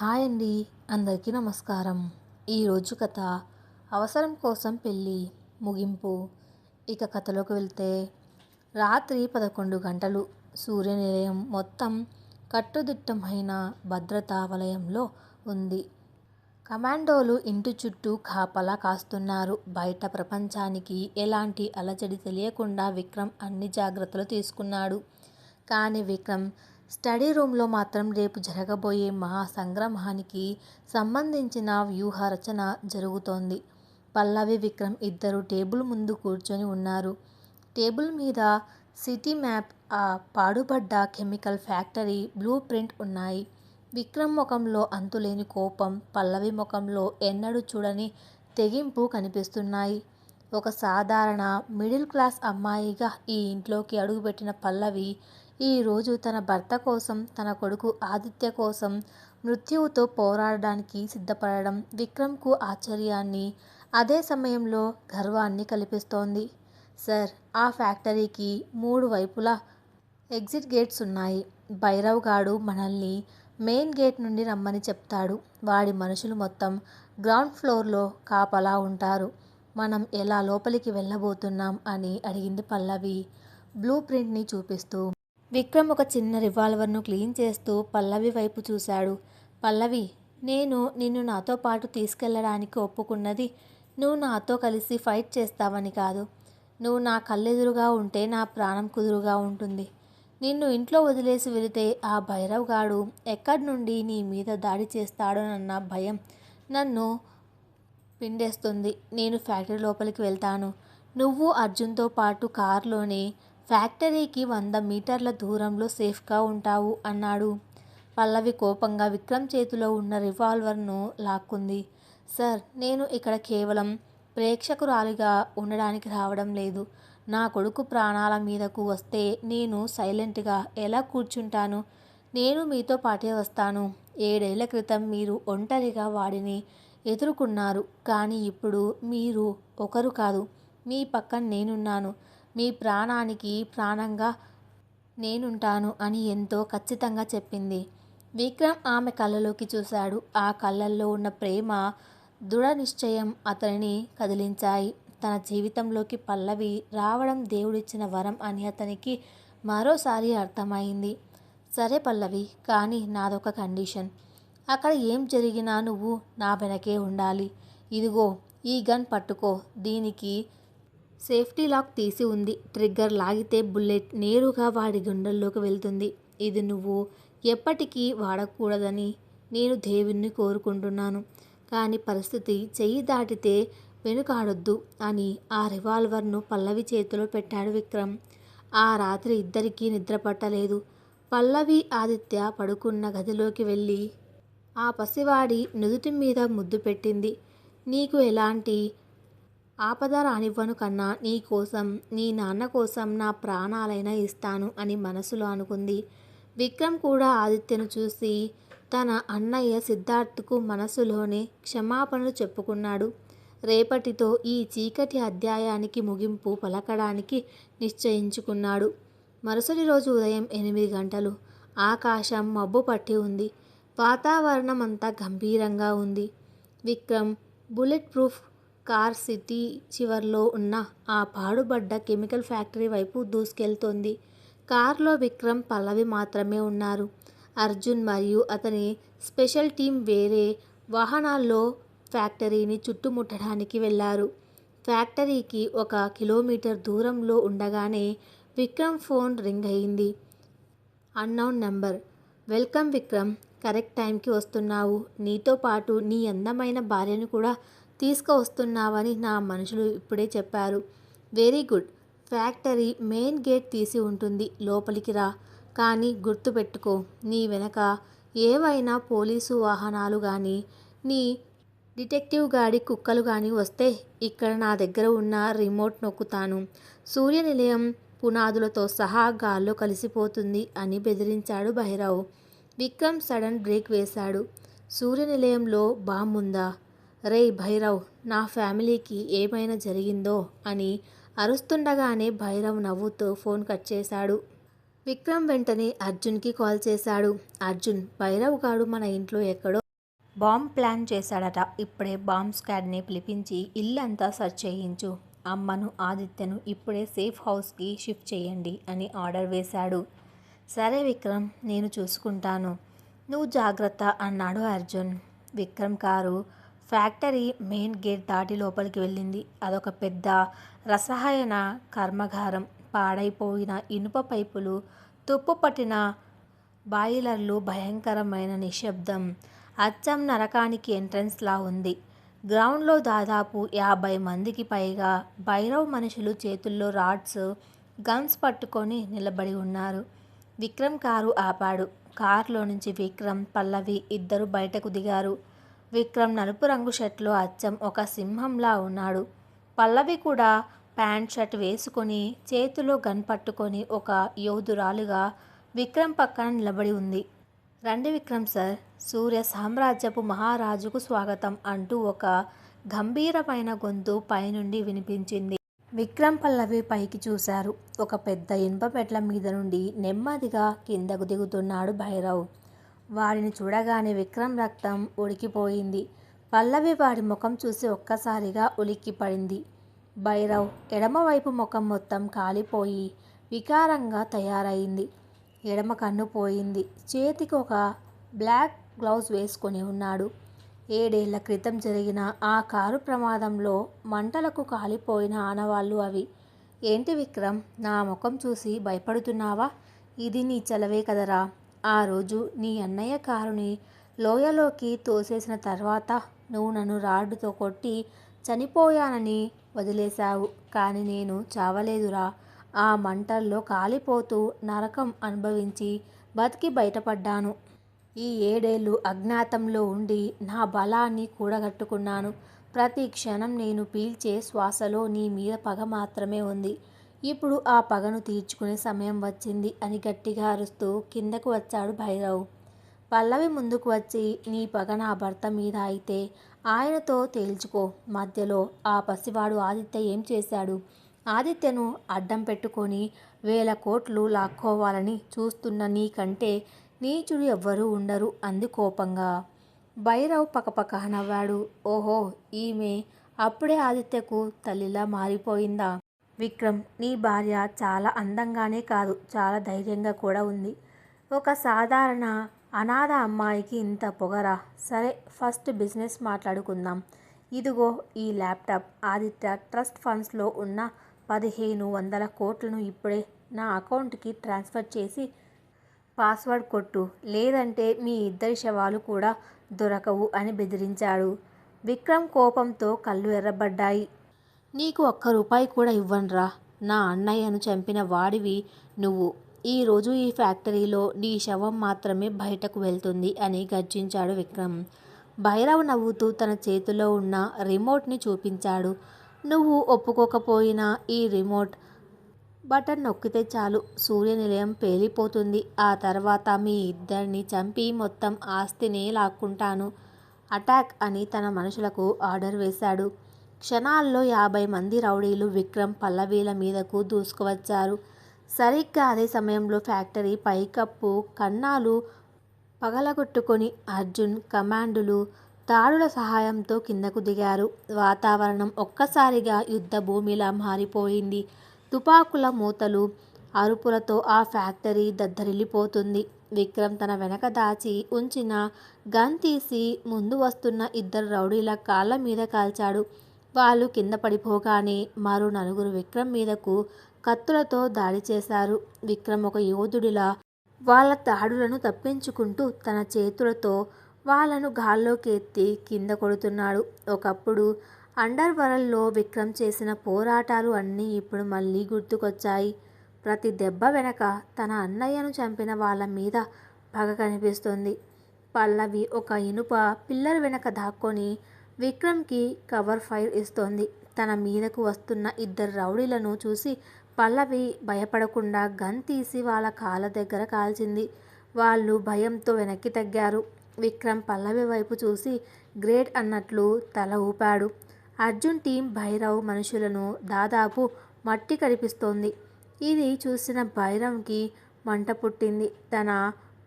Hi అండి, అందరికీ నమస్కారం. ఈరోజు కథ అవసరం కోసం పెళ్ళి ముగింపు. ఇక కథలోకి వెళ్తే, రాత్రి 11 గంటలు. సూర్యనిలయం మొత్తం కట్టుదిట్టమైన భద్రతా వలయంలో ఉంది. కమాండోలు ఇంటి చుట్టూ కాపలా కాస్తున్నారు. బయట ప్రపంచానికి ఎలాంటి అలజడి తెలియకుండా విక్రమ్ అన్ని జాగ్రత్తలు తీసుకున్నాడు. కానీ విక్రమ్ స్టడీ రూమ్లో మాత్రం రేపు జరగబోయే మహా సంగ్రామానికి సంబంధించిన వ్యూహ రచన జరుగుతోంది. పల్లవి, విక్రమ్ ఇద్దరు టేబుల్ ముందు కూర్చొని ఉన్నారు. టేబుల్ మీద సిటీ మ్యాప్, ఆ పాడుబడ్డ కెమికల్ ఫ్యాక్టరీ బ్లూ ప్రింట్ ఉన్నాయి. విక్రమ్ ముఖంలో అంతులేని కోపం, పల్లవి ముఖంలో ఎన్నడూ చూడని తెగింపు కనిపిస్తున్నాయి. ఒక సాధారణ మిడిల్ క్లాస్ అమ్మాయిగా ఈ ఇంట్లోకి అడుగుపెట్టిన పల్లవి ఈరోజు తన భర్త కోసం, తన కొడుకు ఆదిత్య కోసం మృత్యువుతో పోరాడడానికి సిద్ధపడడం విక్రమ్కు ఆశ్చర్యాన్ని, అదే సమయంలో గర్వాన్ని కల్పిస్తోంది. సార్, ఆ ఫ్యాక్టరీకి 3 వైపులా ఎగ్జిట్ గేట్స్ ఉన్నాయి. భైరవ్ గాడు మనల్ని మెయిన్ గేట్ నుండి రమ్మని చెప్తాడు. వాడి మనుషులు మొత్తం గ్రౌండ్ ఫ్లోర్లో కాపలా ఉంటారు. మనం ఎలా లోపలికి వెళ్ళబోతున్నాం అని అడిగింది పల్లవి బ్లూ ప్రింట్ని చూపిస్తూ. విక్రమ్ ఒక చిన్న రివాల్వర్ను క్లీన్ చేస్తూ పల్లవి వైపు చూశాడు. పల్లవి, నేను నిన్ను నాతో పాటు తీసుకెళ్లడానికి ఒప్పుకున్నది నువ్వు నాతో కలిసి ఫైట్ చేస్తావని కాదు. నువ్వు నా కళ్ళెదురుగా ఉంటే నా ప్రాణం కుదురుగా ఉంటుంది. నిన్ను ఇంట్లో వదిలేసి వెళితే ఆ భైరవ్ గాడు ఎక్కడి నుండి నీ మీద దాడి చేస్తాడోనన్న భయం నన్ను పిండేస్తుంది. నేను ఫ్యాక్టరీ లోపలికి వెళ్తాను. నువ్వు అర్జున్తో పాటు కారులోనే ఫ్యాక్టరీకి 100 మీటర్ల దూరంలో సేఫ్గా ఉంటావు అన్నాడు. పల్లవి కోపంగా విక్రమ్ చేతిలో ఉన్న రివాల్వర్ను లాక్కుంది. సార్, నేను ఇక్కడ కేవలం ప్రేక్షకురాలిగా ఉండడానికి రావడం లేదు. నా కొడుకు ప్రాణాల మీదకు వస్తే నేను సైలెంట్గా ఎలా కూర్చుంటాను? నేను మీతో పాటే వస్తాను. 7 ఏళ్ల క్రితం మీరు ఒంటరిగా వాడిని ఎదుర్కొన్నారు. కానీ ఇప్పుడు మీరు ఒకరు కాదు, మీ పక్కన నేనున్నాను. మీ ప్రాణానికి ప్రాణంగా నేనుంటాను అని ఎంతో ఖచ్చితంగా చెప్పింది. విక్రమ్ ఆమె కళ్ళలోకి చూశాడు. ఆ కళ్ళల్లో ఉన్న ప్రేమ, దృఢ నిశ్చయం అతనిని కదిలించాయి. తన జీవితంలోకి పల్లవి రావడం దేవుడిచ్చిన వరం అని అతనికి మరోసారి అర్థమైంది. సరే పల్లవి, కానీ నాదొక కండిషన్. అక్కడ ఏం జరిగినా నువ్వు నా వెనకే ఉండాలి. ఇదిగో ఈ గన్ పట్టుకో. దీనికి సేఫ్టీ లాక్ తీసి ఉంది. ట్రిగ్గర్ లాగితే బుల్లెట్ నేరుగా వాడి గుండెల్లోకి వెళ్తుంది. ఇది నువ్వు ఎప్పటికీ వాడకూడదని నేను దేవుణ్ణి కోరుకుంటున్నాను. కానీ పరిస్థితి చెయ్యి దాటితే వెనుకాడొద్దు అని ఆ రివాల్వర్ను పల్లవి చేతిలో పెట్టాడు విక్రమ్. ఆ రాత్రి ఇద్దరికీ నిద్ర పట్టలేదు. పల్లవి ఆదిత్య పడుకున్న గదిలోకి వెళ్ళి ఆ పసివాడి నుదుటి మీద ముద్దు పెట్టింది. నీకు ఎలాంటి ఆపద రానివ్వను కన్నా, నీ కోసం, నీ నాన్న కోసం నా ప్రాణాలైనా ఇస్తాను అని మనసులో అనుకుంది. విక్రమ్ కూడా ఆదిత్యను చూసి తన అన్నయ్య సిద్ధార్థ్కు మనసులోనే క్షమాపణలు చెప్పుకున్నాడు. రేపటితో ఈ చీకటి అధ్యాయానికి ముగింపు పలకడానికి నిశ్చయించుకున్నాడు. మరుసటి రోజు ఉదయం 8 గంటలు. ఆకాశం మబ్బు పట్టి ఉంది. వాతావరణం అంతా గంభీరంగా ఉంది. Vikram bullet proof car city చివర్లో ఉన్న ఆ పాడుబడ్డ కెమికల్ ఫ్యాక్టరీ వైపు దూసుకెళ్తోంది. కారులో విక్రమ్, పల్లవి మాత్రమే ఉన్నారు. అర్జున్ మరియు అతని స్పెషల్ టీం వేరే వాహనాల్లో ఫ్యాక్టరీని చుట్టుముట్టడానికి వెళ్లారు. ఫ్యాక్టరీకి 1 కిలోమీటర్ దూరంలో ఉండగానే విక్రమ్ ఫోన్ రింగ్ అయింది. Unknown number. Welcome Vikram, correct టైంకి వస్తున్నావు. నీతో పాటు నీ అందమైన భార్యను కూడా తీసుకువస్తున్నావని నా మనుషులు ఇప్పుడే చెప్పారు. Very good. Factory main gate తీసి ఉంటుంది. లోపలికి రా. కానీ గుర్తుపెట్టుకో, నీ వెనక ఏవైనా పోలీసు వాహనాలు కానీ, నీ డిటెక్టివ్ గాడి కుక్కలు కానీ వస్తే ఇక్కడ నా దగ్గర ఉన్న రిమోట్ నొక్కుతాను. సూర్యనిలయం పునాదులతో సహా గాల్లో కలిసిపోతుంది అని బెదిరించాడు భైరవ్. విక్రమ్ సడన్ బ్రేక్ వేశాడు. సూర్యనిలయంలో బాంబుందా? రేయ్ భైరవ్, నా ఫ్యామిలీకి ఏమైనా జరిగిందో అని అరుస్తుండగానే భైరవ్ నవ్వుతూ ఫోన్ కట్ చేశాడు. విక్రమ్ వెంటనే అర్జున్కి కాల్ చేశాడు. అర్జున్, భైరవ్ గాడు మన ఇంట్లో ఎక్కడో బాంబ్ ప్లాన్ చేశాడట. ఇప్పుడే బాంబ్ స్క్వాడ్ని పిలిపించి ఇల్లంతా సర్చ్ చేయించు. అమ్మను ఆదిత్యను ఇప్పుడే సేఫ్ హౌస్కి షిఫ్ట్ చేయండి అని ఆర్డర్ వేశాడు. సరే విక్రమ్, నేను చూసుకుంటాను, నువ్వు జాగ్రత్త అన్నాడు Arjun. Vikram car factory main gate దాటి లోపలికి వెళ్ళింది. అదొక పెద్ద రసాయన కర్మాగారం. పాడైపోయిన ఇనుప పైపులు, తుప్పు పట్టిన బాయిలర్లు, భయంకరమైన నిశ్శబ్దం. అచ్చం నరకానికి ఎంట్రన్స్లా ఉంది. గ్రౌండ్లో దాదాపు 50 మందికి పైగా భైరవ్ మనుషులు చేతుల్లో రాడ్స్, గన్స్ పట్టుకొని నిలబడి ఉన్నారు. విక్రమ్ కారు ఆపాడు. కారులో నుంచి విక్రమ్, పల్లవి ఇద్దరు బయటకు దిగారు. విక్రమ్ నలుపు రంగు షర్ట్లో అచ్చం ఒక సింహంలా ఉన్నాడు. పల్లవి కూడా ప్యాంట్ షర్ట్ వేసుకొని చేతిలో గన్ పట్టుకొని ఒక యోధురాలుగా విక్రమ్ పక్కన నిలబడి ఉంది. రండి విక్రమ్ సార్, సూర్య సామ్రాజ్యపు మహారాజుకు స్వాగతం అంటూ ఒక గంభీరమైన గొంతు పైనుండి వినిపించింది. విక్రమ్, పల్లవి పైకి చూశారు. ఒక పెద్ద ఇనుప పెట్ల మీద నుండి నెమ్మదిగా కిందకు దిగుతున్నాడు భైరవ్. వాడిని చూడగానే విక్రమ్ రక్తం ఉడికిపోయింది. పల్లవి వాడి ముఖం చూసి ఒక్కసారిగా ఉలిక్కిపడింది. భైరవ్ ఎడమవైపు ముఖం మొత్తం కాలిపోయి వికారంగా తయారైంది. ఎడమ కన్ను పోయింది. చేతికి ఒక బ్లాక్ గ్లౌజ్ వేసుకొని ఉన్నాడు. 7 ఏళ్ల క్రితం జరిగిన ఆ కారు ప్రమాదంలో మంటలకు కాలిపోయిన ఆనవాళ్ళు అవి. ఏంటి విక్రమ్, నా ముఖం చూసి భయపడుతున్నావా? ఇది నీ చలవే కదరా. ఆ రోజు నీ అన్నయ్య కారుని లోయలోకి తోసేసిన తర్వాత నువ్వు నన్ను రాడ్డుతో కొట్టి చనిపోయానని వదిలేశావు. కానీ నేను చావలేదురా. ఆ మంటల్లో కాలిపోతూ నరకం అనుభవించి బతికి బయటపడ్డాను. ఈ 7 ఏళ్ళు అజ్ఞాతంలో ఉండి నా బలాన్ని కూడగట్టుకున్నాను. ప్రతి క్షణం నేను పీల్చే శ్వాసలో నీ మీద పగ మాత్రమే ఉంది. ఇప్పుడు ఆ పగను తీర్చుకునే సమయం వచ్చింది అని గట్టిగా అరుస్తూ కిందకు వచ్చాడు భైరవ్. పల్లవి ముందుకు వచ్చి, నీ పగ నా భర్త మీద అయితే ఆయనతో తేల్చుకో. మధ్యలో ఆ పసివాడు ఆదిత్య ఏం చేశాడు? ఆదిత్యను అడ్డం పెట్టుకొని 1000 కోట్లు లాక్కోవాలని చూస్తున్న నీకంటే నీచుడు ఎవ్వరూ ఉండరు అంది కోపంగా. భైరవ్ పకపక నవ్వాడు. ఓహో, ఈమె అప్పుడే ఆదిత్యకు తల్లిలా మారిపోయిందా? విక్రమ్, నీ భార్య చాలా అందంగానే కాదు, చాలా ధైర్యంగా కూడా ఉంది. ఒక సాధారణ అనాథ అమ్మాయికి ఇంత పొగరా? సరే, ఫస్ట్ బిజినెస్ మాట్లాడుకుందాం. ఇదిగో ఈ ల్యాప్టాప్. ఆదిత్య ట్రస్ట్ ఫండ్స్లో ఉన్న 1500 కోట్లను ఇప్పుడే నా అకౌంట్కి ట్రాన్స్ఫర్ చేసి పాస్వర్డ్ కొట్టు, లేదంటే మీ ఇద్దరి శవాలు కూడా దొరకవు అని బెదిరించాడు. విక్రమ్ కోపంతో కళ్ళు ఎర్రబడ్డాయి. నీకు ఒక్క రూపాయి కూడా ఇవ్వనురా. నా అన్నయ్యను చంపిన వాడివి నువ్వు. ఈరోజు ఈ ఫ్యాక్టరీలో నీ శవం మాత్రమే బయటకు వెళ్తుంది అని గర్జించాడు విక్రమ్. భైరవ్ నవ్వుతూ తన చేతిలో ఉన్న రిమోట్ని చూపించాడు. నువ్వు ఒప్పుకోకపోయినా ఈ రిమోట్ బటన్ నొక్కితే చాలు, సూర్య నిలయం పేలిపోతుంది. ఆ తర్వాత మీ ఇద్దరిని చంపి మొత్తం ఆస్తిని లాక్కుంటాను. అటాక్ అని తన మనుషులకు ఆర్డర్ వేశాడు. క్షణాల్లో 50 మంది రౌడీలు విక్రమ్, పల్లవీల మీదకు దూసుకువచ్చారు. సరిగ్గా అదే సమయంలో ఫ్యాక్టరీ పైకప్పు కన్నాలు పగలగొట్టుకొని అర్జున్ కమాండులు తాడుల సహాయంతో కిందకు దిగారు. వాతావరణం ఒక్కసారిగా యుద్ధ భూమిలా మారిపోయింది. తుపాకుల మూతలు, అరుపులతో ఆ ఫ్యాక్టరీ దద్దరిల్లిపోతుంది. విక్రమ్ తన వెనక దాచి ఉంచిన గన్ తీసి ముందు వస్తున్న 2 రౌడీల కాళ్ళ మీద కాల్చాడు. వాళ్ళు కింద పడిపోగానే మరో 4 విక్రమ్ మీదకు కత్తులతో దాడి చేశారు. విక్రమ్ ఒక యోధుడిలా వాళ్ళ దాడులను తప్పించుకుంటూ తన చేతులతో వాళ్ళను గాల్లోకి ఎత్తి కింద కొడుతున్నాడు. ఒకప్పుడు అండర్ వరల్డ్లో విక్రమ్ చేసిన పోరాటాలు అన్నీ ఇప్పుడు మళ్ళీ గుర్తుకొచ్చాయి. ప్రతి దెబ్బ వెనక తన అన్నయ్యను చంపిన వాళ్ళ మీద పగ కనిపిస్తుంది. పల్లవి ఒక ఇనుప పిల్లర్ వెనక దాక్కొని విక్రమ్కి కవర్ ఫైర్ ఇస్తోంది. తన మీదకు వస్తున్న 2 రౌడీలను చూసి పల్లవి భయపడకుండా గన్ తీసి వాళ్ళ కాళ్ళ దగ్గర కాల్చింది. వాళ్ళు భయంతో వెనక్కి తగ్గారు. విక్రమ్ పల్లవి వైపు చూసి గ్రేట్ అన్నట్లు తల ఊపాడు. అర్జున్ టీం భైరవ్ మనుషులను దాదాపు మట్టి కనిపిస్తోంది. ఇది చూసిన భైరవ్కి మంట పుట్టింది. తన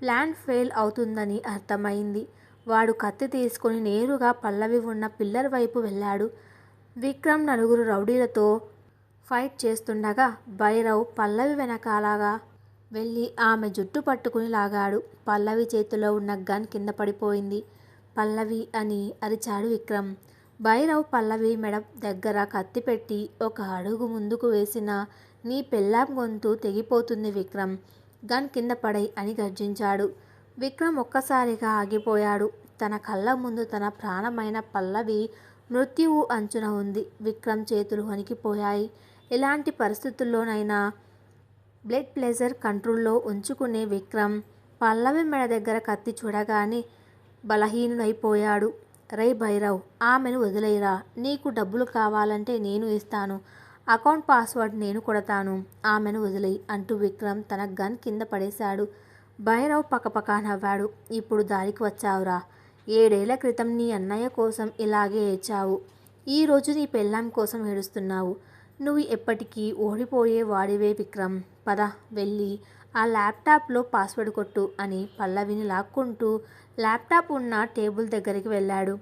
ప్లాన్ ఫెయిల్ అవుతుందని అర్థమైంది. వాడు కత్తి తీసుకొని నేరుగా పల్లవి ఉన్న పిల్లర్ వైపు వెళ్ళాడు. విక్రమ్ నలుగురు రౌడీలతో ఫైట్ చేస్తుండగా భైరవ్ పల్లవి వెనకాలగా వెళ్ళి ఆమె జుట్టు పట్టుకుని లాగాడు. పల్లవి చేతిలో ఉన్న గన్ కింద పడిపోయింది. పల్లవి అని అరిచాడు విక్రమ్. భైరవ్ పల్లవి మెడ దగ్గర కత్తి పెట్టి ఒక అడుగు ముందుకు వేసిన నీ పెళ్ళాం గొంతు తెగిపోతుంది విక్రమ్, గన్ కింద పడై అని గర్జించాడు. విక్రమ్ ఒక్కసారిగా ఆగిపోయాడు. తన కళ్ళ ముందు తన ప్రాణమైన పల్లవి మృత్యువు అంచున ఉంది. విక్రమ్ చేతులు వణికిపోయాయి. ఎలాంటి పరిస్థితుల్లోనైనా బ్లడ్ ప్రెషర్ కంట్రోల్లో ఉంచుకునే విక్రమ్ పల్లవి మెడ దగ్గర కత్తి చూడగానే బలహీనుడైపోయాడు. రే భైరవ్, ఆమెను వదిలేయరా, నీకు డబ్బులు కావాలంటే నేను ఇస్తాను, అకౌంట్ పాస్వర్డ్ నేను కొడతాను, ఆమెను వదిలేయి అంటూ విక్రమ్ తన గన్ కింద పడేశాడు. భైరవ్ పకపకా నవ్వాడు. ఇప్పుడు దారికి వచ్చావురా, 7 ఏళ్ల క్రితం నీ అన్నయ్య కోసం ఇలాగే ఏడ్చావు, ఈరోజు నీ పెళ్ళాం కోసం ఏడుస్తున్నావు. నువ్వు ఎప్పటికీ ఓడిపోయే వాడివే విక్రమ్, పద వెళ్ళి ఆ ల్యాప్టాప్లో పాస్వర్డ్ కొట్టు అని పల్లవిని లాక్కుంటూ ల్యాప్టాప్ ఉన్న టేబుల్ దగ్గరికి వెళ్ళాడు.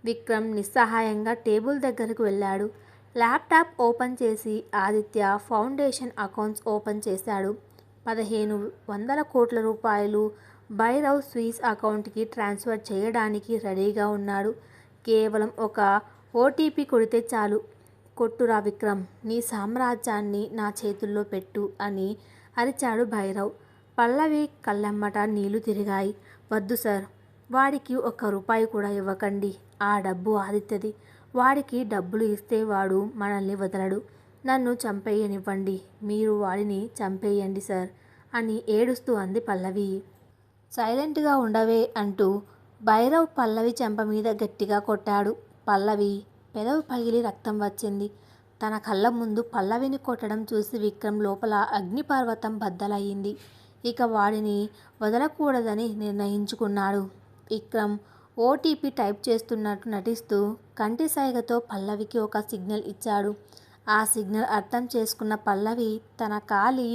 విక్రమ్ నిస్సహాయంగా టేబుల్ దగ్గరకు వెళ్ళాడు. ల్యాప్టాప్ ఓపెన్ చేసి ఆదిత్య ఫౌండేషన్ అకౌంట్స్ ఓపెన్ చేశాడు. 1500 కోట్ల రూపాయలు భైరవ్ స్విస్ అకౌంట్కి ట్రాన్స్ఫర్ చేయడానికి రెడీగా ఉన్నాడు. కేవలం ఒక ఓటీపీ కొడితే చాలు. కొట్టురా విక్రమ్, నీ సామ్రాజ్యాన్ని నా చేతుల్లో పెట్టు అని అరిచాడు భైరవ్. పల్లవి కళ్ళెమ్మట నీళ్లు తిరిగాయి. వద్దు సార్, వాడికి 1 రూపాయి కూడా ఇవ్వకండి, ఆ డబ్బు ఆదిత్యది, వాడికి డబ్బులు ఇస్తే వాడు మనల్ని వదలడు, నన్ను చంపేయనివ్వండి, మీరు వాడిని చంపేయండి సార్ అని ఏడుస్తూ అంది పల్లవి. సైలెంట్గా ఉండవే అంటూ భైరవ్ పల్లవి చెంప మీద గట్టిగా కొట్టాడు. పల్లవి పెదవి పగిలి రక్తం వచ్చింది. తన కళ్ళ ముందు పల్లవిని కొట్టడం చూసి విక్రమ్ లోపల అగ్నిపర్వతం బద్దలయ్యింది. ఇక వాడిని వదలకూడదని నిర్ణయించుకున్నాడు. విక్రమ్ ఓటీపీ టైప్ చేస్తున్నట్టు నటిస్తూ కంటి సైగతో పల్లవికి ఒక సిగ్నల్ ఇచ్చాడు. ఆ సిగ్నల్ అర్థం చేసుకున్న పల్లవి తన కాలి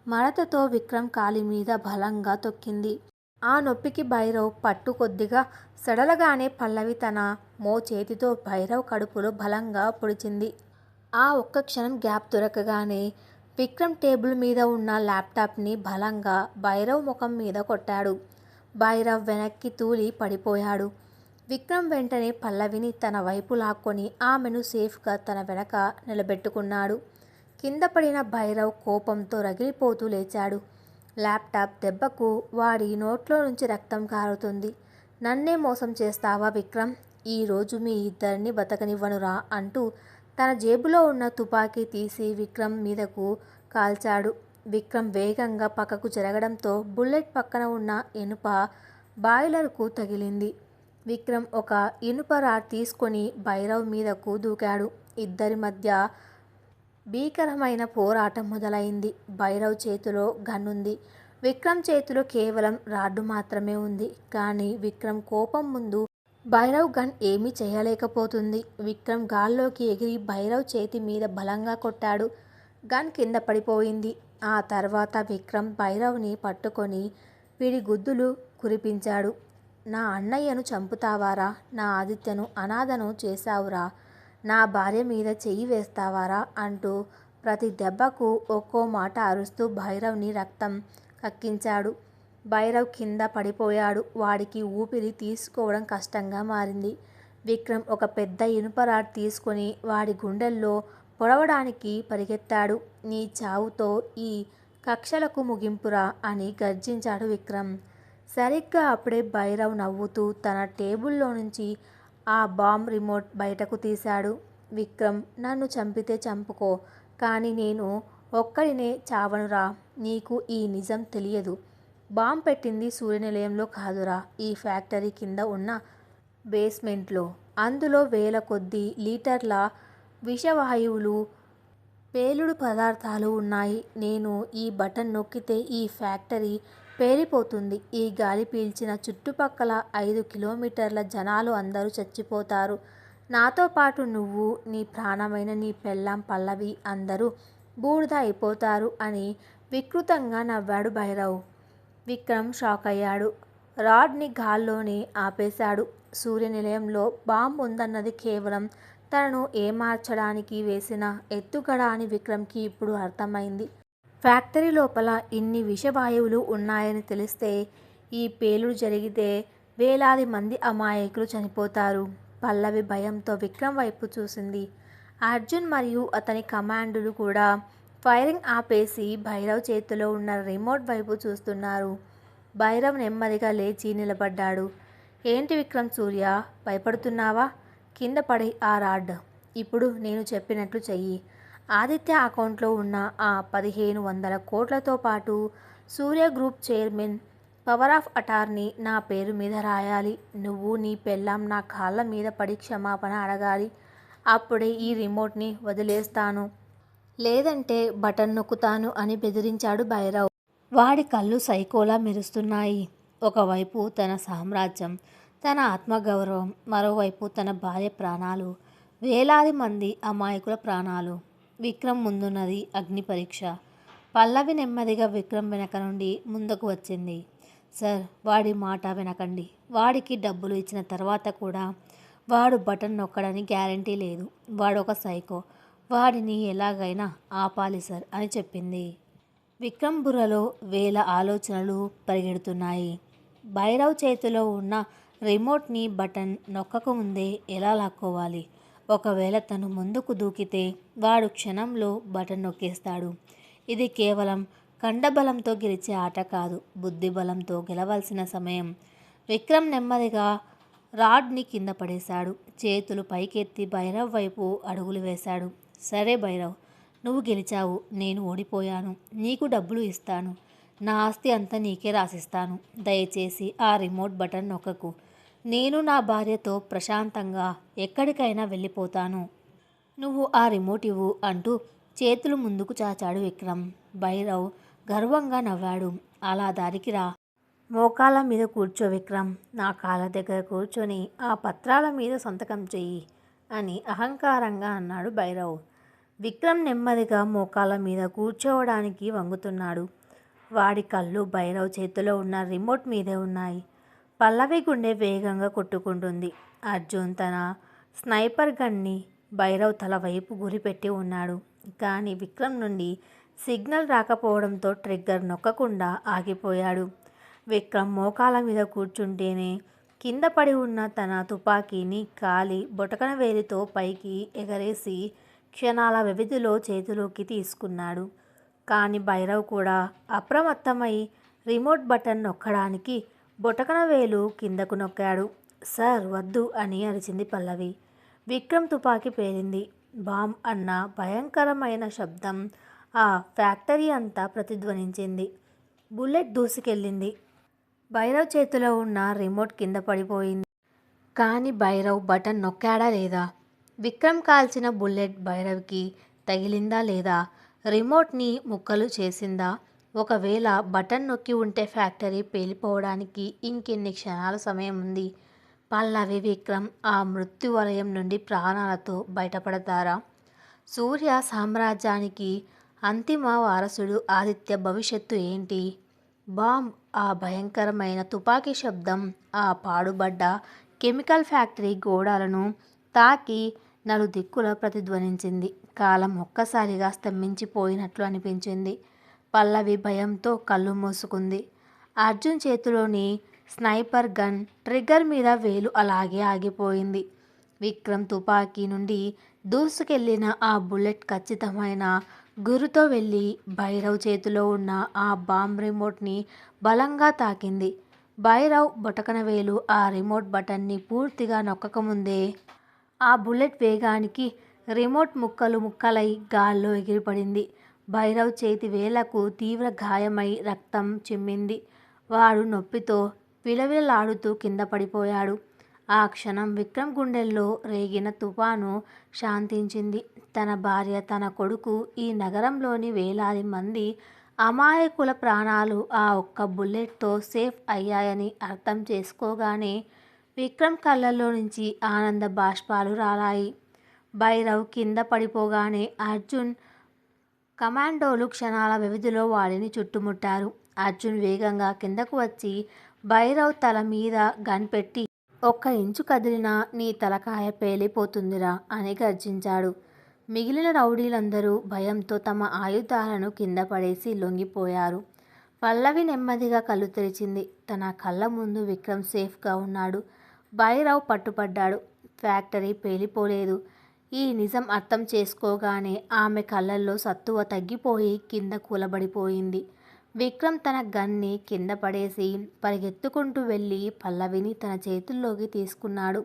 మడతతో విక్రమ్ కాలి మీద బలంగా తొక్కింది. ఆ నొప్పికి భైరవ్ పట్టు కొద్దిగా సడలగానే పల్లవి తన చేతితో భైరవ్ కడుపులో బలంగా పొడిచింది. ఆ ఒక్క క్షణం గ్యాప్ దొరకగానే విక్రమ్ టేబుల్ మీద ఉన్న ల్యాప్టాప్ని బలంగా భైరవ్ ముఖం మీద కొట్టాడు. భైరవ్ వెనక్కి తూలి పడిపోయాడు. విక్రమ్ వెంటనే పల్లవిని తన వైపు లాక్కొని ఆమెను సేఫ్గా తన వెనక నిలబెట్టుకున్నాడు. కింద పడిన భైరవ్ కోపంతో రగిలిపోతూ లేచాడు. ల్యాప్టాప్ దెబ్బకు వాడి నోట్లో నుంచి రక్తం కారుతుంది. నన్నే మోసం చేస్తావా విక్రమ్, ఈరోజు మీ ఇద్దరిని బతకనివ్వనురా అంటూ తన జేబులో ఉన్న తుపాకీ తీసి విక్రమ్ మీదకు కాల్చాడు. విక్రమ్ వేగంగా పక్కకు జరగడంతో బుల్లెట్ పక్కన ఉన్న ఇనుప బాయిలర్కు తగిలింది. విక్రమ్ ఒక ఇనుప రాడ్ తీసుకొని భైరవ్ మీదకు దూకాడు. ఇద్దరి మధ్య భీకరమైన పోరాటం మొదలైంది. భైరవ్ చేతిలో గన్ ఉంది. విక్రమ్ చేతిలో కేవలం రాడ్డు మాత్రమే ఉంది. కానీ విక్రమ్ కోపం ముందు భైరవ్ గన్ ఏమీ చేయలేకపోతుంది. విక్రమ్ గాల్లోకి ఎగిరి భైరవ్ చేతి మీద బలంగా కొట్టాడు. గన్ కింద పడిపోయింది. ఆ తర్వాత విక్రమ్ భైరవ్ని పట్టుకొని పిడిగుద్దులు కురిపించాడు. నా అన్నయ్యను చంపుతావారా, నా ఆదిత్యను అనాథను చేశావురా, నా భార్య మీద చెయ్యి వేస్తావారా అంటూ ప్రతి దెబ్బకు ఒక్కో మాట అరుస్తూ భైరవ్ని రక్తం కక్కించాడు. భైరవ్ కింద పడిపోయాడు. వాడికి ఊపిరి తీసుకోవడం కష్టంగా మారింది. విక్రమ్ ఒక పెద్ద ఇనుప రాడ్ తీసుకొని వాడి గుండెల్లో పొడవడానికి పరిగెత్తాడు. నీ చావుతో ఈ కక్షలకు ముగింపురా అని గర్జించాడు విక్రమ్. సరిగ్గా అప్పుడే భైరవ్ నవ్వుతూ తన టేబుల్లో నుంచి ఆ బాంబ్ రిమోట్ బయటకు తీశాడు. విక్రమ్, నన్ను చంపితే చంపుకో, కానీ నేను ఒక్కడినే చావనురా, నీకు ఈ నిజం తెలియదు. బాంబ్ పెట్టింది సూర్యనిలయంలో కాదురా, ఈ ఫ్యాక్టరీ కింద ఉన్న బేస్మెంట్లో. అందులో వేల కొద్దీ లీటర్ల విషవాయువులు, పేలుడు పదార్థాలు ఉన్నాయి. నేను ఈ బటన్ నొక్కితే ఈ ఫ్యాక్టరీ పేలిపోతుంది. ఈ గాలి పీల్చిన చుట్టుపక్కల 5 కిలోమీటర్ల జనాలు అందరూ చచ్చిపోతారు. నాతో పాటు నువ్వు, నీ ప్రాణమైన నీ పెళ్ళాం పల్లవి అందరూ బూడిద అయిపోతారు అని వికృతంగా నవ్వాడు భైరవ్. విక్రమ్ షాక్ అయ్యాడు. రాడ్ని గాల్లోనే ఆపేశాడు. సూర్య నిలయంలో బాంబు ఉందన్నది కేవలం తనను ఏమార్చడానికి వేసిన ఎత్తుగడ అని విక్రమ్కి ఇప్పుడు అర్థమైంది. ఫ్యాక్టరీ లోపల ఇన్ని విషవాయువులు ఉన్నాయని తెలిస్తే ఈ పేలుడు జరిగితే వేలాది మంది అమాయకులు చనిపోతారు. పల్లవి భయంతో విక్రమ్ వైపు చూసింది. అర్జున్ మరియు అతని కమాండోలు కూడా ఫైరింగ్ ఆపేసి భైరవ్ చేతిలో ఉన్న రిమోట్ వైపు చూస్తున్నారు. భైరవ్ నెమ్మదిగా లేచి నిలబడ్డాడు. ఏంటి విక్రమ్ సూర్య, భయపడుతున్నావా? కింద పడి ఆ రాడ్. ఇప్పుడు నేను చెప్పినట్లు చెయ్యి. ఆదిత్య అకౌంట్లో ఉన్న ఆ 1500 కోట్లతో పాటు Surya group chairman power of attorney నా పేరు మీద రాయాలి. నువ్వు నీ పెళ్ళాం నా కాళ్ళ మీద పడి క్షమాపణ అడగాలి. అప్పుడే ఈ రిమోట్ని వదిలేస్తాను, లేదంటే బటన్ నొక్కుతాను అని బెదిరించాడు భైరవ్. వాడి కళ్ళు సైకోలా మెరుస్తున్నాయి. ఒకవైపు తన సామ్రాజ్యం, తన ఆత్మగౌరవం, మరోవైపు తన భార్య ప్రాణాలు, వేలాది మంది అమాయకుల ప్రాణాలు. విక్రమ్ ముందున్నది అగ్ని పరీక్ష. పల్లవి నెమ్మదిగా విక్రమ్ వెనక నుండి ముందుకు వచ్చింది. సార్, వాడి మాట వినకండి. వాడికి డబ్బులు ఇచ్చిన తర్వాత కూడా వాడు బటన్ నొక్కడని గ్యారంటీ లేదు. వాడొక సైకో. వాడిని ఎలాగైనా ఆపాలి సార్ అని చెప్పింది. విక్రమ్ బుర్రలో వేల ఆలోచనలు పరిగెడుతున్నాయి. భైరవ్ చేతిలో ఉన్న రిమోట్ని బటన్ నొక్కకముందే ఎలా లాక్కోవాలి? ఒకవేళ తను ముందుకు దూకితే వాడు క్షణంలో బటన్ నొక్కేస్తాడు. ఇది కేవలం కండబలంతో గెలిచే ఆట కాదు, బుద్ధిబలంతో గెలవాల్సిన సమయం. విక్రమ్ నెమ్మదిగా రాడ్ని కింద పడేశాడు. చేతులు పైకెత్తి భైరవ్ వైపు అడుగులు వేశాడు. సరే భైరవ్, నువ్వు గెలిచావు, నేను ఓడిపోయాను. నీకు డబ్బులు ఇస్తాను. నా ఆస్తి అంతా నీకే రాసిస్తాను. దయచేసి ఆ రిమోట్ బటన్ నొక్కకు. నేను నా భార్యతో ప్రశాంతంగా ఎక్కడికైనా వెళ్ళిపోతాను. నువ్వు ఆ రిమోట్ ఇవ్వు అంటూ చేతులు ముందుకు చాచాడు విక్రమ్. భైరవ్ గర్వంగా నవ్వాడు. అలా దారికి రా. మోకాళ్ళ మీద కూర్చో విక్రమ్. నా కాళ్ళ దగ్గర కూర్చొని ఆ పత్రాల మీద సంతకం చెయ్యి అని అహంకారంగా అన్నాడు భైరవ్. విక్రమ్ నెమ్మదిగా మోకాళ్ళ మీద కూర్చోవడానికి వంగుతున్నాడు. వాడి కళ్ళు భైరవ్ చేతిలో ఉన్న రిమోట్ మీదే ఉన్నాయి. పల్లవి గుండె వేగంగా కొట్టుకుంటుంది. అర్జున్ తన స్నైపర్ గన్ని భైరవ్ తల వైపు గురిపెట్టి ఉన్నాడు. కానీ విక్రమ్ నుండి సిగ్నల్ రాకపోవడంతో ట్రిగ్గర్ నొక్కకుండా ఆగిపోయాడు. విక్రమ్ మోకాళ్ళ మీద కూర్చుంటేనే కింద పడి ఉన్న తన తుపాకీని కాలి బొటకన వేలితో పైకి ఎగరేసి క్షణాల వ్యవధిలో చేతిలోకి తీసుకున్నాడు. కానీ భైరవ్ కూడా అప్రమత్తమై రిమోట్ బటన్ నొక్కడానికి బొటకన వేలు కిందకు నొక్కాడు. సార్ వద్దు అని అరిచింది పల్లవి. విక్రమ్ తుపాకీ పేలింది. బాంబ్ అన్న భయంకరమైన శబ్దం ఆ ఫ్యాక్టరీ అంతా ప్రతిధ్వనించింది. బుల్లెట్ దూసుకెళ్ళింది. భైరవ్ చేతిలో ఉన్న రిమోట్ కింద పడిపోయింది. కానీ భైరవ్ బటన్ నొక్కాడా లేదా? విక్రమ్ కాల్చిన బుల్లెట్ భైరవ్కి తగిలిందా లేదా? రిమోట్ని ముక్కలు చేసిందా? ఒకవేళ బటన్ నొక్కి ఉంటే ఫ్యాక్టరీ పేలిపోవడానికి ఇంకెన్ని క్షణాల సమయం ఉంది? పల్లవి, విక్రమ్ ఆ మృత్యు వలయం నుండి ప్రాణాలతో బయటపడతారా? సూర్య సామ్రాజ్యానికి అంతిమ వారసుడు ఆదిత్య భవిష్యత్తు ఏంటి? బాంబ్, ఆ భయంకరమైన తుపాకీ శబ్దం ఆ పాడుబడ్డ కెమికల్ ఫ్యాక్టరీ గోడలను తాకి నలుదిక్కుల ప్రతిధ్వనించింది. కాలం ఒక్కసారిగా స్తంభించిపోయినట్లు అనిపించింది. పల్లవి భయంతో కళ్ళు మూసుకుంది. అర్జున్ చేతిలోని స్నైపర్ గన్ ట్రిగ్గర్ మీద వేలు అలాగే ఆగిపోయింది. విక్రమ్ తుపాకీ నుండి దూసుకెళ్లిన ఆ బుల్లెట్ ఖచ్చితమైన గురితో వెళ్ళి భైరవ్ చేతిలో ఉన్న ఆ బాంబ్ రిమోట్ని బలంగా తాకింది. భైరవ్ బొటకన వేలు ఆ రిమోట్ బటన్ని పూర్తిగా నొక్కకముందే ఆ బుల్లెట్ వేగానికి రిమోట్ ముక్కలు ముక్కలై గాల్లో ఎగిరిపడింది. భైరవ్ చేతి వేళ్లకు తీవ్ర గాయమై రక్తం చిమ్మింది. వాడు నొప్పితో విలవిలలాడుతూ కింద పడిపోయాడు. ఆ క్షణం విక్రమ్ గుండెల్లో రేగిన తుఫాను శాంతించింది. తన భార్య, తన కొడుకు, ఈ నగరంలోని వేలాది మంది అమాయకుల ప్రాణాలు ఆ ఒక్క బుల్లెట్తో సేఫ్ అయ్యాయని అర్థం చేసుకోగానే విక్రమ్ కళ్ళల్లో నుంచి ఆనంద బాష్పాలు రాలాయి. భైరవ్ కింద పడిపోగానే అర్జున్ కమాండోలు క్షణాల వ్యవధిలో వాడిని చుట్టుముట్టారు. అర్జున్ వేగంగా కిందకు వచ్చి భైరవ్ తల మీద గన్ పెట్టి, ఒక్క ఇంచు కదిలినా నీ తలకాయ పేలిపోతుందిరా అని గర్జించాడు. మిగిలిన రౌడీలందరూ భయంతో తమ ఆయుధాలను కింద పడేసి లొంగిపోయారు. పల్లవి నెమ్మదిగా కళ్ళు తెరిచింది. తన కళ్ళ ముందు విక్రమ్ సేఫ్గా ఉన్నాడు. భైరవ్ పట్టుపడ్డాడు. ఫ్యాక్టరీ పేలిపోలేదు. ఈ నిజం అర్థం చేసుకోగానే ఆమె కళ్ళల్లో సత్తువ తగ్గిపోయి కింద కూలబడిపోయింది. విక్రమ్ తన గన్ని కింద పడేసి పరిగెత్తుకుంటూ వెళ్ళి పల్లవిని తన చేతుల్లోకి తీసుకున్నాడు.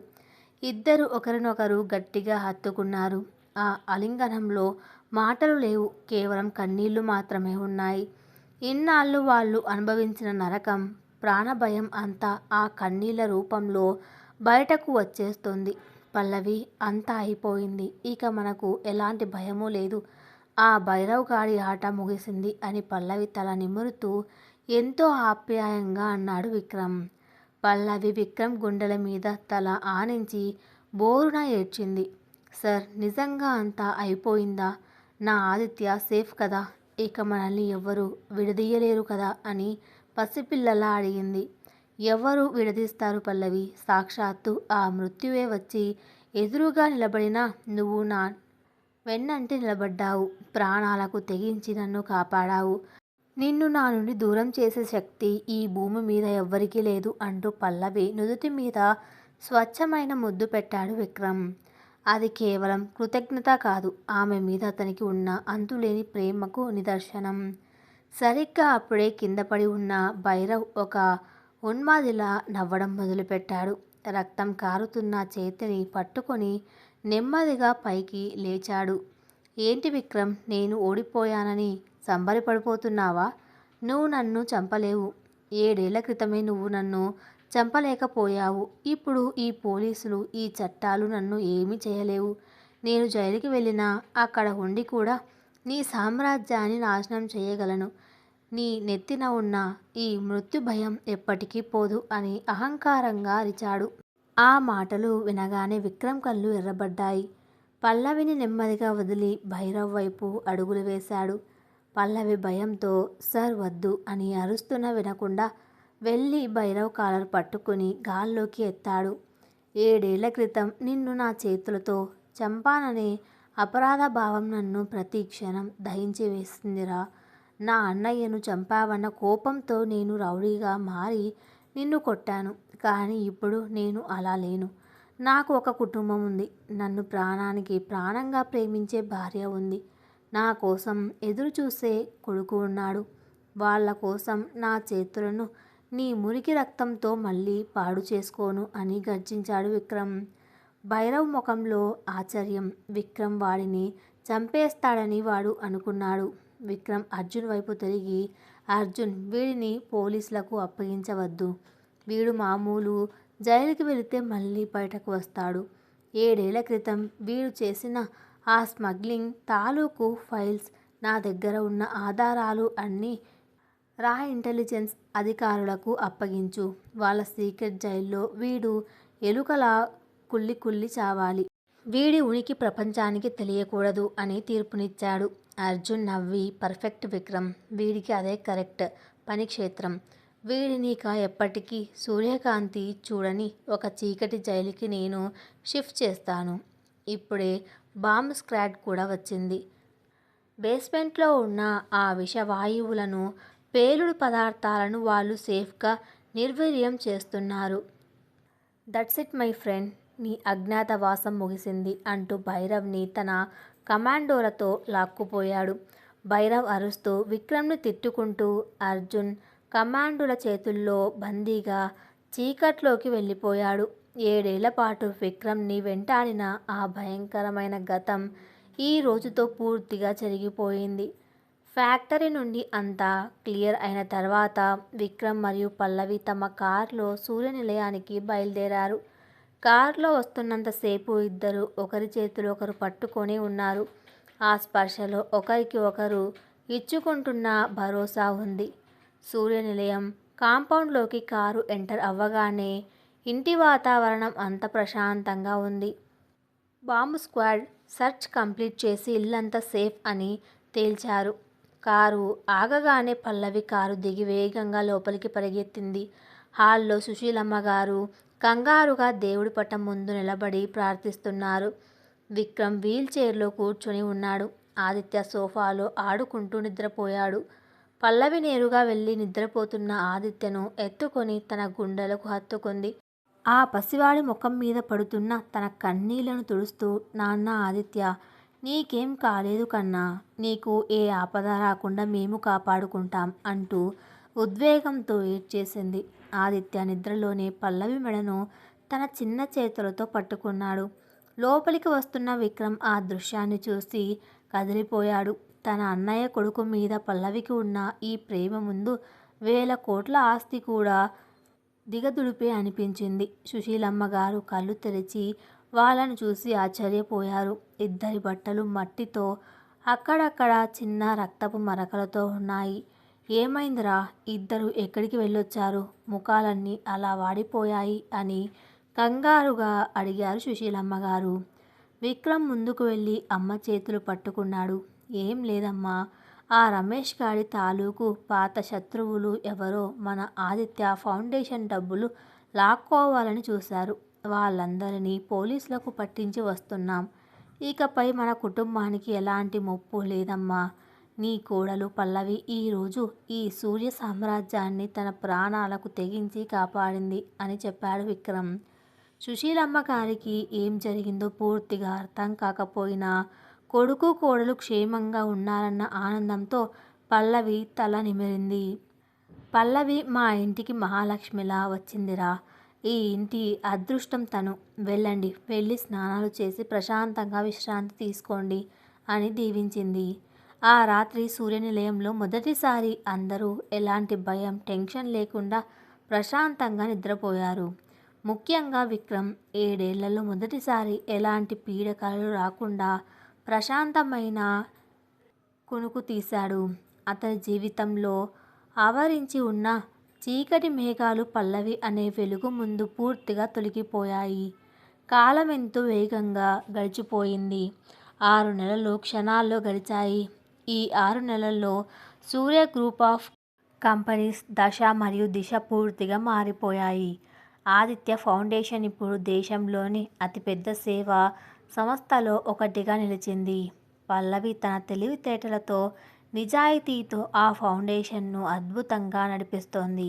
ఇద్దరు ఒకరినొకరు గట్టిగా హత్తుకున్నారు. ఆ ఆలింగనంలో మాటలు లేవు, కేవలం కన్నీళ్లు మాత్రమే ఉన్నాయి. ఇన్నాళ్ళు వాళ్ళు అనుభవించిన నరకం, ప్రాణభయం అంతా ఆ కన్నీళ్ల రూపంలో బయటకు వచ్చేస్తుంది. పల్లవి, అంతా అయిపోయింది. ఇక మనకు ఎలాంటి భయమూ లేదు. ఆ భైరవ్ గాడి ఆట ముగిసింది అని పల్లవి తల నిమురుతూ ఎంతో ఆప్యాయంగా అన్నాడు విక్రమ్. పల్లవి విక్రమ్ గుండెల మీద తల ఆనించి బోరున ఏడ్చింది. సార్, నిజంగా అంతా అయిపోయిందా? నా ఆదిత్య సేఫ్ కదా? ఇక మనల్ని ఎవ్వరూ విడదీయలేరు కదా అని పసిపిల్లలా అడిగింది. ఎవరు విడదీస్తారు పల్లవి? సాక్షాత్తు ఆ మృత్యువే వచ్చి ఎదురుగా నిలబడినా నువ్వు నా వెన్నంటి నిలబడ్డావు. ప్రాణాలకు తెగించి నన్ను కాపాడావు. నిన్ను నా నుండి దూరం చేసే శక్తి ఈ భూమి మీద ఎవ్వరికీ లేదు అంటూ పల్లవి నుదుటి మీద స్వచ్ఛమైన ముద్దు పెట్టాడు విక్రమ్. అది కేవలం కృతజ్ఞత కాదు, ఆమె మీద అతనికి ఉన్న అంతులేని ప్రేమకు నిదర్శనం. సరిగ్గా అప్పుడే కింద పడి ఉన్న భైరవ్ ఒక ఉన్మాదిలా నవ్వడం మొదలుపెట్టాడు. రక్తం కారుతున్న చేతిని పట్టుకొని నెమ్మదిగా పైకి లేచాడు. ఏంటి విక్రమ్, నేను ఓడిపోయానని సంబరపడిపోతున్నావా? నువ్వు నన్ను చంపలేవు. 7 ఏళ్ల క్రితమే నువ్వు నన్ను చంపలేకపోయావు. ఇప్పుడు ఈ పోలీసులు, ఈ చట్టాలు నన్ను ఏమీ చేయలేవు. నేను జైలుకి వెళ్ళినా అక్కడ ఉండి కూడా నీ సామ్రాజ్యాన్ని నాశనం చేయగలను. నీ నెత్తిన ఉన్న ఈ మృత్యు భయం ఎప్పటికీ పోదు అని అహంకారంగా అరిచాడు. ఆ మాటలు వినగానే విక్రమ్ కళ్ళు ఎర్రబడ్డాయి. పల్లవిని నెమ్మదిగా వదిలి భైరవ్ వైపు అడుగులు వేశాడు. పల్లవి భయంతో సార్ వద్దు అని అరుస్తున్నా వినకుండా వెళ్ళి భైరవ్ కాలర్ పట్టుకుని గాల్లోకి ఎత్తాడు. 7 ఏళ్ల క్రితం నిన్ను నా చేతులతో చంపాననే అపరాధ భావం నన్ను ప్రతి క్షణం దహించి వేస్తుందిరా. నా అన్నయ్యను చంపావన్న కోపంతో నేను రౌడీగా మారి నిన్ను కొట్టాను. కానీ ఇప్పుడు నేను అలా లేను. నాకు ఒక కుటుంబం ఉంది. నన్ను ప్రాణానికి ప్రాణంగా ప్రేమించే భార్య ఉంది. నా కోసం ఎదురు చూసే కొడుకు ఉన్నాడు. వాళ్ళ కోసం నా చేతులను నీ మురికి రక్తంతో మళ్ళీ పాడు చేసుకోను అని గర్జించాడు విక్రమ్. భైరవ్ ముఖంలో ఆశ్చర్యం. విక్రమ్ వాడిని చంపేస్తాడని వాడు అనుకున్నాడు. విక్రమ్ అర్జున్ వైపు తిరిగి, అర్జున్, వీడిని పోలీసులకు అప్పగించవద్దు. వీడు మామూలు జైలుకి వెళితే మళ్ళీ బయటకు వస్తాడు. 7 ఏళ్ల క్రితం వీడు చేసిన ఆ స్మగ్లింగ్ తాలూకు ఫైల్స్, నా దగ్గర ఉన్న ఆధారాలు అన్నీ రా ఇంటెలిజెన్స్ అధికారులకు అప్పగించు. వాళ్ళ సీక్రెట్ జైల్లో వీడు ఎలుకలా కుళ్ళి కుళ్ళి చావాలి. వీడి ఉనికి ప్రపంచానికి తెలియకూడదు అని తీర్పునిచ్చాడు. అర్జున్ నవ్వి, పర్ఫెక్ట్ విక్రమ్, వీడికి అదే కరెక్ట్ పనిక్షేత్రం. వీడినిక ఎప్పటికీ సూర్యకాంతి చూడని ఒక చీకటి జైలుకి నేను షిఫ్ట్ చేస్తాను. ఇప్పుడే బాంబ్ స్క్వాడ్ కూడా వచ్చింది. బేస్మెంట్లో ఉన్న ఆ విషవాయువులను, పేలుడు పదార్థాలను వాళ్ళు సేఫ్గా నిర్వీర్యం చేస్తున్నారు. దట్స్ ఇట్ మై ఫ్రెండ్, నీ అజ్ఞాతవాసం ముగిసింది అంటూ భైరవ్ని తన కమాండోలతో లాక్కుపోయాడు. భైరవ్ అరుస్తూ విక్రమ్ని తిట్టుకుంటూ అర్జున్ కమాండోల చేతుల్లో బందీగా చీకట్లోకి వెళ్ళిపోయాడు. 7 ఏళ్ల పాటు విక్రమ్ని వెంటాడిన ఆ భయంకరమైన గతం ఈ రోజుతో పూర్తిగా చెరిగిపోయింది. ఫ్యాక్టరీ నుండి అంతా క్లియర్ అయిన తర్వాత విక్రమ్ మరియు పల్లవి తమ కారులో సూర్యనిలయానికి బయలుదేరారు. కారులో వస్తున్నంతసేపు ఇద్దరు ఒకరి చేతులు ఒకరు పట్టుకొని ఉన్నారు. ఆ స్పర్శలో ఒకరికి ఒకరు ఇచ్చుకుంటున్న భరోసా ఉంది. సూర్యనిలయం కాంపౌండ్లోకి కారు ఎంటర్ అవ్వగానే ఇంటి వాతావరణం అంత ప్రశాంతంగా ఉంది. బాంబు స్క్వాడ్ సెర్చ్ కంప్లీట్ చేసి ఇల్లంతా సేఫ్ అని తేల్చారు. కారు ఆగగానే పల్లవి కారు దిగి వేగంగా లోపలికి పరిగెత్తింది. హాల్లో సుశీలమ్మ గారు కంగారుగా దేవుడి పటం ముందు నిలబడి ప్రార్థిస్తున్నారు. విక్రమ్ వీల్ చైర్లో కూర్చొని ఉన్నాడు. ఆదిత్య సోఫాలో ఆడుకుంటూ నిద్రపోయాడు. పల్లవి నేరుగా వెళ్ళి నిద్రపోతున్న ఆదిత్యను ఎత్తుకొని తన గుండెలకు హత్తుకుంది. ఆ పసివాడి ముఖం మీద పడుతున్న తన కన్నీళ్లను తుడుస్తూ, నాన్న ఆదిత్య, నీకేం కాలేదు కన్నా, నీకు ఏ ఆపద రాకుండా మేము కాపాడుకుంటాం అంటూ ఉద్వేగంతో ఏడ్చేసింది. ఆదిత్య నిద్రలోనే పల్లవి మెడను తన చిన్న చేతులతో పట్టుకున్నాడు. లోపలికి వస్తున్న విక్రమ్ ఆ దృశ్యాన్ని చూసి కదిలిపోయాడు. తన అన్నయ్య కొడుకు మీద పల్లవికి ఉన్న ఈ ప్రేమ ముందు 1000 కోట్ల ఆస్తి కూడా దిగదుడిపే అనిపించింది. సుశీలమ్మ గారు కళ్ళు తెరిచి వాళ్ళను చూసి ఆశ్చర్యపోయారు. ఇద్దరి బట్టలు మట్టితో, అక్కడక్కడ చిన్న రక్తపు మరకలతో ఉన్నాయి. ఏమైందిరా, ఇద్దరు ఎక్కడికి వెళ్ళొచ్చారు, ముఖాలన్నీ అలా వాడిపోయాయి అని కంగారుగా అడిగారు సుశీలమ్మ గారు. విక్రమ్ ముందుకు వెళ్ళి అమ్మ చేతులు పట్టుకున్నాడు. ఏం లేదమ్మా, ఆ రమేష్ గాడి తాలూకు పాత శత్రువులు ఎవరో మన ఆదిత్య ఫౌండేషన్ డబ్బులు లాక్కోవాలని చూశారు. వాళ్ళందరినీ పోలీసులకు పట్టించి వస్తున్నాం. ఇకపై మన కుటుంబానికి ఎలాంటి ముప్పు లేదమ్మా. నీ కోడలు పల్లవి ఈరోజు ఈ సూర్య సామ్రాజ్యాన్ని తన ప్రాణాలకు తెగించి కాపాడింది అని చెప్పాడు విక్రమ్. సుశీలమ్మ గారికి ఏం జరిగిందో పూర్తిగా అర్థం కాకపోయినా కొడుకు కోడలు క్షేమంగా ఉన్నారన్న ఆనందంతో పల్లవి తల నిమిరింది. పల్లవి మా ఇంటికి మహాలక్ష్మిలా వచ్చిందిరా. ఈ ఇంటి అదృష్టం తను. వెళ్ళండి, వెళ్ళి స్నానాలు చేసి ప్రశాంతంగా విశ్రాంతి తీసుకోండి అని దీవించింది. ఆ రాత్రి సూర్యనిలయంలో మొదటిసారి అందరూ ఎలాంటి భయం, టెన్షన్ లేకుండా ప్రశాంతంగా నిద్రపోయారు. ముఖ్యంగా విక్రమ్ 7 ఏళ్లలో మొదటిసారి ఎలాంటి పీడకలలు రాకుండా ప్రశాంతమైన కునుకు తీశాడు. అతని జీవితంలో ఆవరించి ఉన్న చీకటి మేఘాలు పల్లవి అనే వెలుగు ముందు పూర్తిగా తొలగిపోయాయి. కాలం ఎంతో వేగంగా గడిచిపోయింది. 6 నెలలు క్షణాల్లో గడిచాయి. ఈ 6 నెలల్లో సూర్య గ్రూప్ ఆఫ్ కంపెనీస్ దశ మరియు దిశ పూర్తిగా మారిపోయాయి. ఆదిత్య ఫౌండేషన్ ఇప్పుడు దేశంలోని అతిపెద్ద సేవా సంస్థలో ఒకటిగా నిలిచింది. పల్లవి తన తెలివితేటలతో, నిజాయితీతో ఆ ఫౌండేషన్ను అద్భుతంగా నడిపిస్తోంది.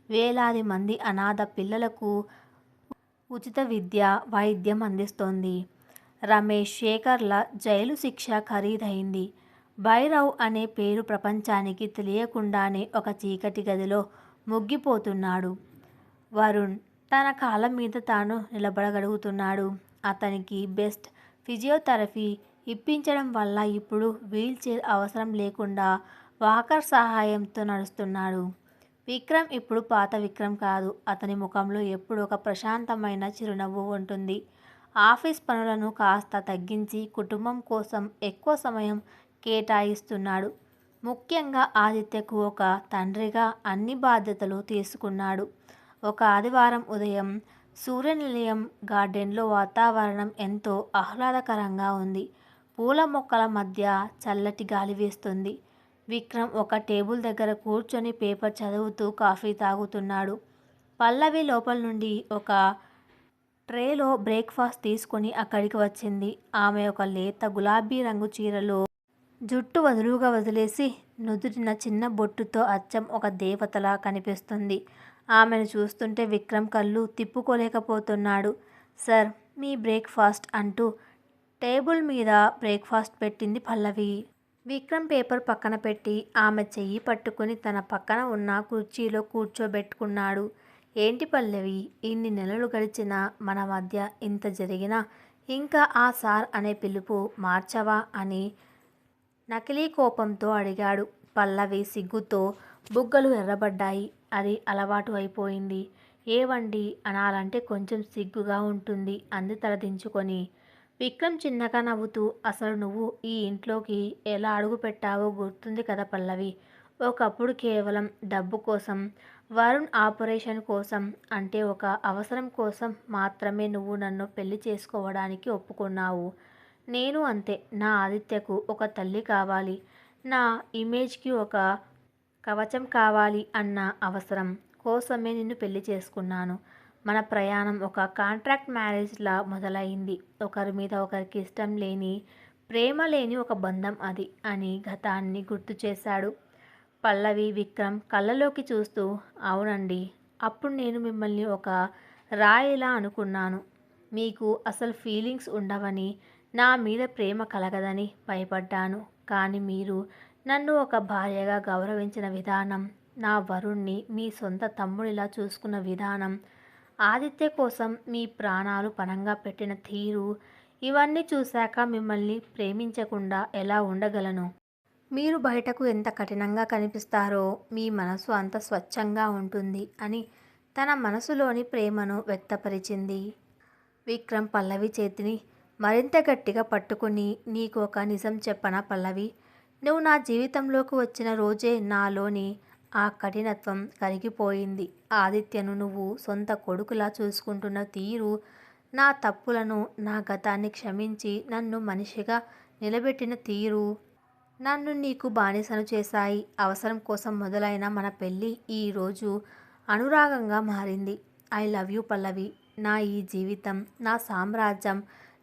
వేలాది మంది అనాథ పిల్లలకు ఉచిత విద్య, వైద్యం అందిస్తోంది. రమేష్, శేఖర్ల జైలు శిక్ష ఖరీదైంది. భైరవ్ అనే పేరు ప్రపంచానికి తెలియకుండానే ఒక చీకటి గదిలో ముగ్గిపోతున్నాడు. వరుణ్ తన కాళ్ళ మీద తాను నిలబడగలుగుతున్నాడు. అతనికి బెస్ట్ ఫిజియోథెరపీ ఇప్పించడం వల్ల ఇప్పుడు వీల్ చైర్ అవసరం లేకుండా వాకర్ సహాయంతో నడుస్తున్నాడు. విక్రమ్ ఇప్పుడు పాత విక్రమ్ కాదు. అతని ముఖంలో ఎప్పుడు ఒక ప్రశాంతమైన చిరునవ్వు ఉంటుంది. ఆఫీస్ పనులను కాస్త తగ్గించి కుటుంబం కోసం ఎక్కువ సమయం కేటాయిస్తున్నాడు. ముఖ్యంగా ఆదిత్యకు ఒక తండ్రిగా అన్ని బాధ్యతలు తీసుకున్నాడు. ఒక ఆదివారం ఉదయం సూర్యనిలయం గార్డెన్లో వాతావరణం ఎంతో ఆహ్లాదకరంగా ఉంది. పూల మొక్కల మధ్య చల్లటి గాలి వీస్తుంది. విక్రమ్ ఒక టేబుల్ దగ్గర కూర్చొని పేపర్ చదువుతూ కాఫీ తాగుతున్నాడు. పల్లవి లోపల నుండి ఒక ట్రేలో బ్రేక్ఫాస్ట్ తీసుకొని అక్కడికి వచ్చింది. ఆమె ఒక లేత గులాబీ రంగు చీరలో జుట్టు వదులుగా వదిలేసి నుదుటిన చిన్న బొట్టుతో అచ్చం ఒక దేవతలా కనిపిస్తుంది. ఆమెను చూస్తుంటే విక్రమ్ కళ్ళు తిప్పుకోలేకపోతున్నాడు. సార్, మీ బ్రేక్ఫాస్ట్ అంటూ టేబుల్ మీద బ్రేక్ఫాస్ట్ పెట్టింది పల్లవి. విక్రమ్ పేపర్ పక్కన పెట్టి ఆమె చెయ్యి పట్టుకుని తన పక్కన ఉన్న కుర్చీలో కూర్చోబెట్టుకున్నాడు. ఏంటి పల్లవి, ఇన్ని నెలలు గడిచినా మన మధ్య ఇంత జరిగినా ఇంకా ఆ సార్ అనే పిలుపు మార్చవా అని నకిలీ కోపంతో అడిగాడు. పల్లవి సిగ్గుతో బుగ్గలు ఎర్రబడ్డాయి. అది అలవాటు అయిపోయింది. ఏవండి అనాలంటే కొంచెం సిగ్గుగా ఉంటుంది అంది తలదించుకొని. విక్రమ్ చిన్నగా నవ్వుతూ, అసలు నువ్వు ఈ ఇంట్లోకి ఎలా అడుగు పెట్టావో గుర్తుంది కదా పల్లవి. ఒకప్పుడు కేవలం డబ్బు కోసం, వరుణ్ ఆపరేషన్ కోసం, అంటే ఒక అవసరం కోసం మాత్రమే నువ్వు నన్ను పెళ్లి చేసుకోవడానికి ఒప్పుకున్నావు. నేను అంతే. నా ఆదిత్యకు ఒక తల్లి కావాలి, నా ఇమేజ్కి ఒక కవచం కావాలి అన్న అవసరం కోసమే నిన్ను పెళ్లి చేసుకున్నాను. మన ప్రయాణం ఒక కాంట్రాక్ట్ మ్యారేజ్లా మొదలైంది. ఒకరి మీద ఒకరికి ఇష్టం లేని, ప్రేమ లేని ఒక బంధం అది అని గతాన్ని గుర్తు చేశాడు. పల్లవి విక్రమ్ కళ్ళలోకి చూస్తూ, అవునండి, అప్పుడు నేను మిమ్మల్ని ఒక రాయిలా అనుకున్నాను. మీకు అసలు ఫీలింగ్స్ ఉండవని, నా మీద ప్రేమ కలగదని భయపడ్డాను. కానీ మీరు నన్ను ఒక భార్యగా గౌరవించిన విధానం, నా వరుణ్ణి మీ సొంత తమ్ముడిలా చూసుకున్న విధానం, ఆదిత్య కోసం మీ ప్రాణాలు పణంగా పెట్టిన తీరు, ఇవన్నీ చూశాక మిమ్మల్ని ప్రేమించకుండా ఎలా ఉండగలను? మీరు బయటకు ఎంత కఠినంగా కనిపిస్తారో మీ మనసు అంత స్వచ్ఛంగా ఉంటుంది అని తన మనసులోని ప్రేమను వ్యక్తపరిచింది. విక్రమ్ పల్లవి చేతిని మరింత గట్టిగా పట్టుకుని, నీకు ఒక నిజం చెప్పనా పల్లవి? నువ్వు నా జీవితంలోకి వచ్చిన రోజే నాలోని ఆ కఠినత్వం కరిగిపోయింది. ఆదిత్యను నువ్వు సొంత కొడుకులా చూసుకుంటున్న తీరు, నా తప్పులను, నా గతాన్ని క్షమించి నన్ను మనిషిగా నిలబెట్టిన తీరు నన్ను నీకు బానిసను చేశాయి. అవసరం కోసం మొదలైన మన పెళ్ళి ఈరోజు అనురాగంగా మారింది. ఐ లవ్ యూ పల్లవి. నా ఈ జీవితం, నా సామ్రాజ్యం,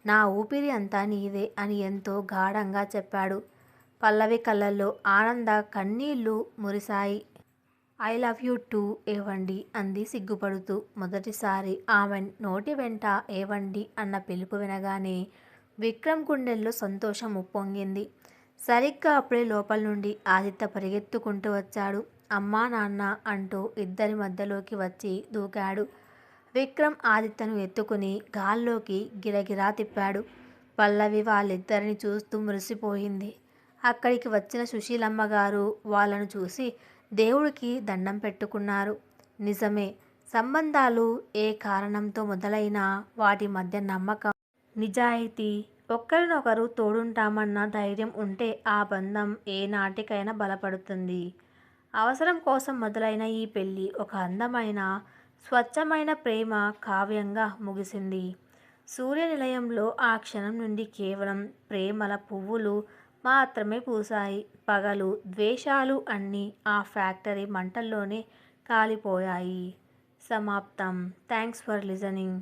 నా ఊపిరి అంతా నీదే అని ఎంతో గాఢంగా చెప్పాడు. పల్లవి కళ్ళల్లో ఆనంద కన్నీళ్లు మురిశాయి. ఐ లవ్ యూ టూ ఏవండి అంది సిగ్గుపడుతూ. మొదటిసారి ఆమె నోటి వెంట ఏవండి అన్న పిలుపు వినగానే విక్రమ్ గుండెల్లో సంతోషం ఉప్పొంగింది. సరిగ్గా అప్పుడే లోపల నుండి ఆదిత్య పరిగెత్తుకుంటూ వచ్చాడు. అమ్మా నాన్న అంటూ ఇద్దరి మధ్యలోకి వచ్చి దూకాడు. విక్రమ్ ఆదిత్యను ఎత్తుకుని గాల్లోకి గిరగిరా తిప్పాడు. పల్లవి వాళ్ళిద్దరిని చూస్తూ మురిసిపోయింది. అక్కడికి వచ్చిన సుశీలమ్మ గారు వాళ్ళను చూసి దేవుడికి దండం పెట్టుకున్నారు. నిజమే, సంబంధాలు ఏ కారణంతో మొదలైనా వాటి మధ్య నమ్మకం, నిజాయితీ, ఒకరినొకరు తోడుంటామన్న ధైర్యం ఉంటే ఆ బంధం ఏ నాటికైనా బలపడుతుంది. అవసరం కోసం మొదలైన ఈ పెళ్ళి ఒక అందమైన, స్వచ్ఛమైన ప్రేమ కావ్యంగా ముగిసింది. సూర్యనిలయంలో ఆ క్షణం నుండి కేవలం ప్రేమల పువ్వులు మాత్రమే పూసాయి. పగలు, ద్వేషాలు అన్నీ ఆ ఫ్యాక్టరీ మంటల్లోనే కాలిపోయాయి. సమాప్తం. Thanks for listening.